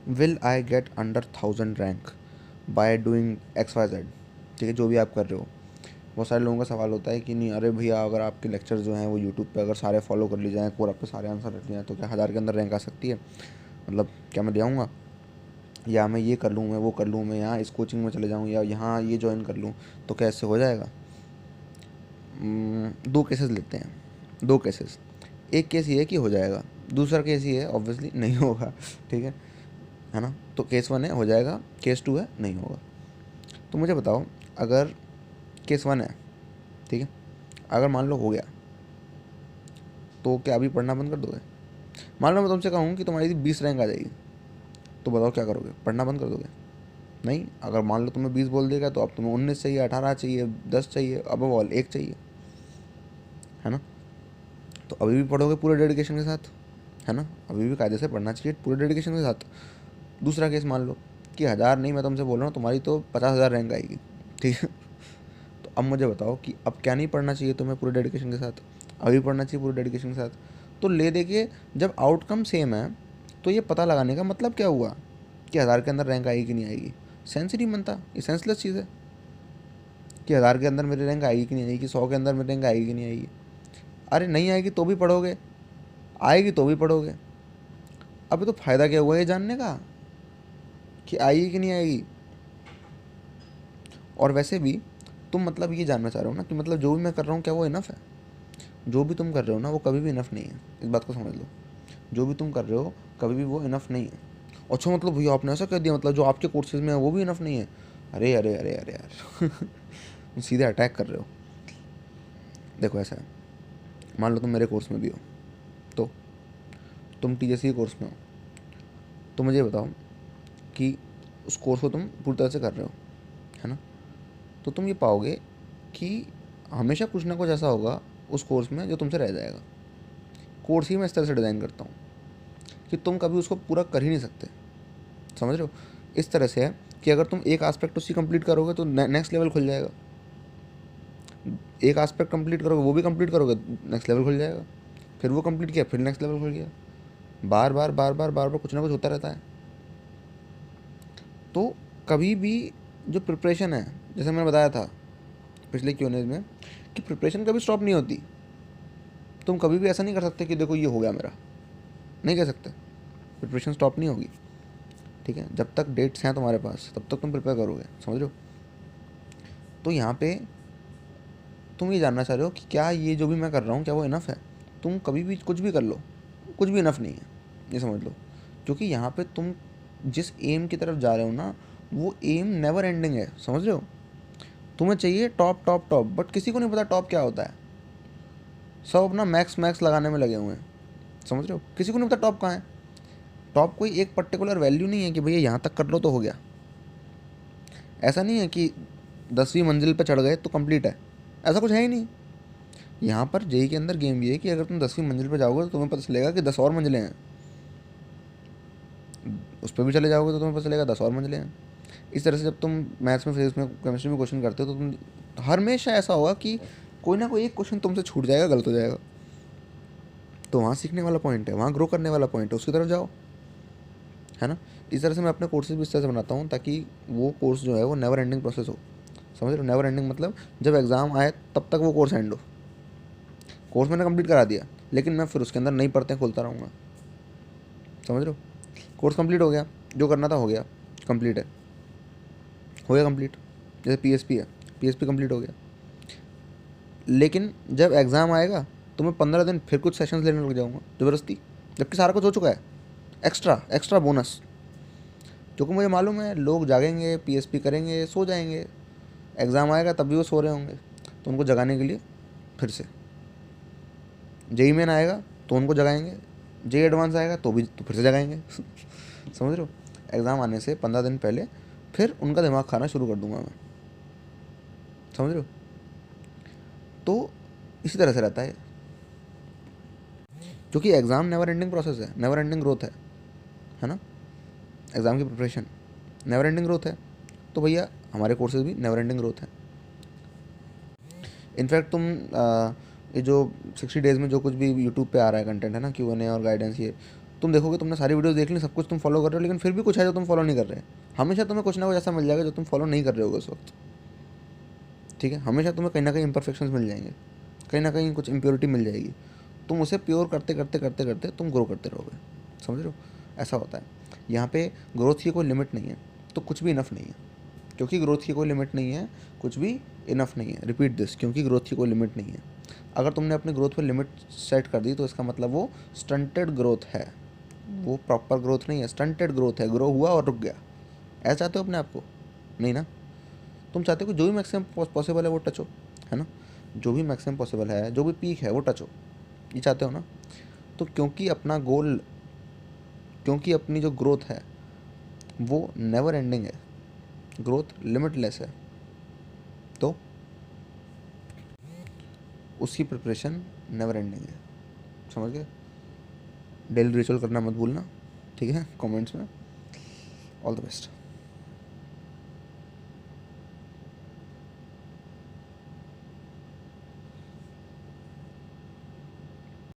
Will I get under 1000 rank by doing X Y Z. ठीक है, जो भी आप कर रहे हो। बहुत सारे लोगों का सवाल होता है कि नहीं अरे भैया, अगर आपके लेक्चर जो हैं वो यूट्यूब पे अगर सारे फॉलो कर लिए जाएँ, कोर पे सारे आंसर रख लिए जाएँ, तो क्या 1000 के अंदर रैंक आ सकती है? मतलब क्या मैं ले आऊँगा? या मैं ये कर लूँ, मैं वो कर लूँ, मैं यहाँ इस कोचिंग में चले जाऊँ, या यहाँ ये ज्वाइन कर लूँ, तो क्या इससे हो जाएगा? दो केसेस लेते हैं, दो केसेस। एक केस ये है कि हो जाएगा, दूसरा केस ये है ऑब्वियसली नहीं होगा। ठीक है ना? तो केस 1 है हो जाएगा, केस 2 है नहीं होगा। तो मुझे बताओ, अगर केस 1 है, ठीक है, अगर मान लो हो गया, तो क्या अभी पढ़ना बंद कर दोगे? मान लो मैं तुमसे कहूँ कि तुम्हारी 20 रैंक आ जाएगी, तो बताओ क्या करोगे? पढ़ना बंद कर दोगे? नहीं। अगर मान लो तुम्हें 20 बोल देगा, तो अब तुम्हें 19 चाहिए, 18 चाहिए, 10 चाहिए, अब ऑल 1 चाहिए, है ना? तो अभी भी पढ़ोगे पूरे डेडिकेशन के साथ, है ना? अभी भी कायदे से पढ़ना चाहिए पूरे डेडिकेशन के साथ। दूसरा केस मान लो कि 1000 नहीं, मैं तुमसे बोल रहा हूँ तुम्हारी तो 50,000 रैंक आएगी, ठीक है? तो अब मुझे बताओ कि अब क्या नहीं पढ़ना चाहिए तुम्हें पूरे डेडिकेशन के साथ? अभी पढ़ना चाहिए पूरे डेडिकेशन के साथ। तो ले देखिए, जब आउटकम सेम है, तो ये पता लगाने का मतलब क्या हुआ कि 1000 के अंदर रैंक आएगी कि नहीं आएगी? सेंस ही नहीं बनता, ये सेंसलेस चीज़ है कि 1000 के अंदर मेरी रैंक आएगी कि नहीं आएगी, 100 के अंदर मेरी रैंक आएगी कि नहीं आएगी। अरे नहीं आएगी तो भी पढ़ोगे, आएगी तो भी पढ़ोगे। अभी तो फ़ायदा क्या हुआ ये जानने का कि आएगी कि नहीं आएगी? और वैसे भी तुम मतलब ये जानना चाह रहे हो ना कि मतलब जो भी मैं कर रहा हूँ क्या वो इनफ है? जो भी तुम कर रहे हो ना वो कभी भी इनफ नहीं है, इस बात को समझ लो। जो भी तुम कर रहे हो कभी भी वो इनफ नहीं है। अच्छा मतलब भैया आपने ऐसा कह दिया, मतलब जो आपके कोर्सेज में है वो भी इनफ नहीं है? अरे अरे अरे अरे यार तुम सीधे अटैक कर रहे हो। देखो ऐसा है, मान लो तुम मेरे कोर्स में भी हो, तो तुम टीजेसी कोर्स में हो, तो मुझे बताओ कि उस कोर्स को तुम पूरी तरह से कर रहे हो, है ना? तो तुम ये पाओगे कि हमेशा कुछ ना कुछ ऐसा होगा उस कोर्स में जो तुमसे रह जाएगा। कोर्स ही मैं इस तरह से डिज़ाइन करता हूँ कि तुम कभी उसको पूरा कर ही नहीं सकते। समझ रहे हो? इस तरह से है कि अगर तुम एक आस्पेक्ट उसकी कंप्लीट करोगे तो नेक्स्ट लेवल खुल जाएगा, एक आस्पेक्ट कंप्लीट करोगे वो भी कंप्लीट करोगे, नेक्स्ट लेवल खुल जाएगा, फिर वो कंप्लीट किया फिर नेक्स्ट लेवल खुल गया। बार बार बार बार बार बार कुछ ना कुछ होता रहता है। तो कभी भी जो प्रिपरेशन है, जैसे मैंने बताया था पिछले क्यूएनए में, कि प्रिपरेशन कभी स्टॉप नहीं होती। तुम कभी भी ऐसा नहीं कर सकते कि देखो ये हो गया मेरा, नहीं कह सकते। प्रिपरेशन स्टॉप नहीं होगी, ठीक है? जब तक डेट्स हैं तुम्हारे पास तब तक तुम प्रिपेयर करोगे, समझ रहे हो? तो यहाँ पे तुम ये जानना चाह रहे हो कि क्या ये जो भी मैं कर रहा हूँ क्या वो इनफ है? तुम कभी भी कुछ भी कर लो, कुछ भी इनफ नहीं है, ये समझ लो। क्योंकि यहाँ पे तुम जिस एम की तरफ जा रहे हो ना, वो एम नेवर एंडिंग है, समझ रहे हो? तुम्हें चाहिए टॉप टॉप टॉप, बट किसी को नहीं पता टॉप क्या होता है। सब अपना मैक्स मैक्स लगाने में लगे हुए हैं, समझ रहे हो? किसी को नहीं पता टॉप कहाँ है। टॉप कोई एक पर्टिकुलर वैल्यू नहीं है कि भैया यहाँ तक कर लो तो हो गया। ऐसा नहीं है कि 10वीं मंजिल पर चढ़ गए तो कंप्लीट है, ऐसा कुछ है ही नहीं। यहाँ पर जेई के अंदर गेम ये है कि अगर तुम 10वीं मंजिल पर जाओगे तो तुम्हें पता चलेगा कि 10 और मंजिलें हैं, उस पर भी चले जाओगे तो तुम्हें पता चलेगा 10 और मंजिलें हैं। इस तरह से जब तुम मैथ्स में, फिजिक्स में, केमिस्ट्री में क्वेश्चन करते हो तो तुम हमेशा ऐसा होगा कि कोई ना कोई एक क्वेश्चन तुमसे छूट जाएगा, गलत हो जाएगा। तो वहाँ सीखने वाला पॉइंट है, वहाँ ग्रो करने वाला पॉइंट है, उसकी तरफ जाओ, है ना? इस तरह से मैं अपने कोर्सेज भी इस तरह से बनाता हूँ ताकि वो कोर्स जो है वो नेवर एंडिंग प्रोसेस हो। समझ रहे हो? नेवर एंडिंग मतलब जब एग्ज़ाम आए तब तक वो कोर्स एंड हो। कोर्स मैंने कंप्लीट करा दिया लेकिन मैं फिर उसके अंदर नई परतें खोलता रहूँगा, समझ रहे हो? कोर्स कंप्लीट हो गया, जो करना था हो गया, कंप्लीट है, हो गया कंप्लीट। जैसे पीएसपी है, पीएसपी कंप्लीट हो गया, लेकिन जब एग्ज़ाम आएगा तो मैं 15 दिन फिर कुछ सेशंस लेने लग जाऊँगा ज़बरदस्ती, जबकि सारा कुछ हो चुका है। एक्स्ट्रा एक्स्ट्रा बोनस, क्योंकि मुझे मालूम है लोग जागेंगे, पीएसपी करेंगे, सो जाएंगे, एग्ज़ाम आएगा तब भी वो सो रहे होंगे, तो उनको जगाने के लिए फिर से जेई मेन आएगा तो उनको जगाएंगे, जेई एडवांस आएगा तो भी तो फिर से जगाएंगे समझ रहे हो? एग्ज़ाम आने से 15 दिन पहले फिर उनका दिमाग खाना शुरू कर दूंगा मैं, समझ रहे हो? तो इसी तरह से रहता है, क्योंकि एग्ज़ाम नेवर एंडिंग प्रोसेस है, नेवर एंडिंग ग्रोथ है ना? एग्ज़ाम की प्रिपरेशन नेवर एंडिंग ग्रोथ है, तो भैया हमारे कोर्सेज भी नेवर एंडिंग ग्रोथ है। इनफैक्ट तुम ये जो 60 डेज़ में जो कुछ भी यूट्यूब पे आ रहा है कंटेंट, है ना, क्यूएनए और गाइडेंस, ये तुम देखोगे तुमने सारी वीडियोस देख ली, सब कुछ तुम फॉलो कर रहे हो, लेकिन फिर भी कुछ है जो तुम फॉलो नहीं कर रहे। हमेशा तुम्हें कुछ ना कुछ ऐसा मिल जाएगा जो तुम फॉलो नहीं कर रहे होगे उस वक्त, ठीक है। हमेशा तुम्हें कहीं ना कहीं इम्परफेक्शंस मिल जाएंगे, कहीं ना कहीं कुछ इम्प्योरिटी मिल जाएगी। तुम उसे प्योर करते करते करते करते तुम ग्रो करते रहोगे, समझ रहे हो। ऐसा होता है। यहाँ पे ग्रोथ की कोई लिमिट नहीं है, तो कुछ भी इनफ नहीं है। क्योंकि ग्रोथ की कोई लिमिट नहीं है, कुछ भी इनफ नहीं है। रिपीट दिस, क्योंकि ग्रोथ की कोई लिमिट नहीं है। अगर तुमने अपनी ग्रोथ पर लिमिट सेट कर दी तो इसका मतलब वो स्टंटेड ग्रोथ है, वो प्रॉपर ग्रोथ नहीं है, स्टंटेड ग्रोथ है। ग्रो हुआ और रुक गया। ऐसा चाहते हो अपने आप को? नहीं ना। तुम चाहते हो कि जो भी मैक्सिमम पॉसिबल है वो टच हो, है ना। जो भी मैक्सिमम पॉसिबल है, जो भी पीक है वो टच हो, ये चाहते हो ना। तो क्योंकि अपना गोल, क्योंकि अपनी जो ग्रोथ है वो नेवर एंडिंग है, ग्रोथ लिमिटलेस है, तो उसकी प्रिपरेशन नेवर एंडिंग है, समझ गए। डेली रिचुअल करना मत भूलना, ठीक है। कमेंट्स में ऑल द बेस्ट।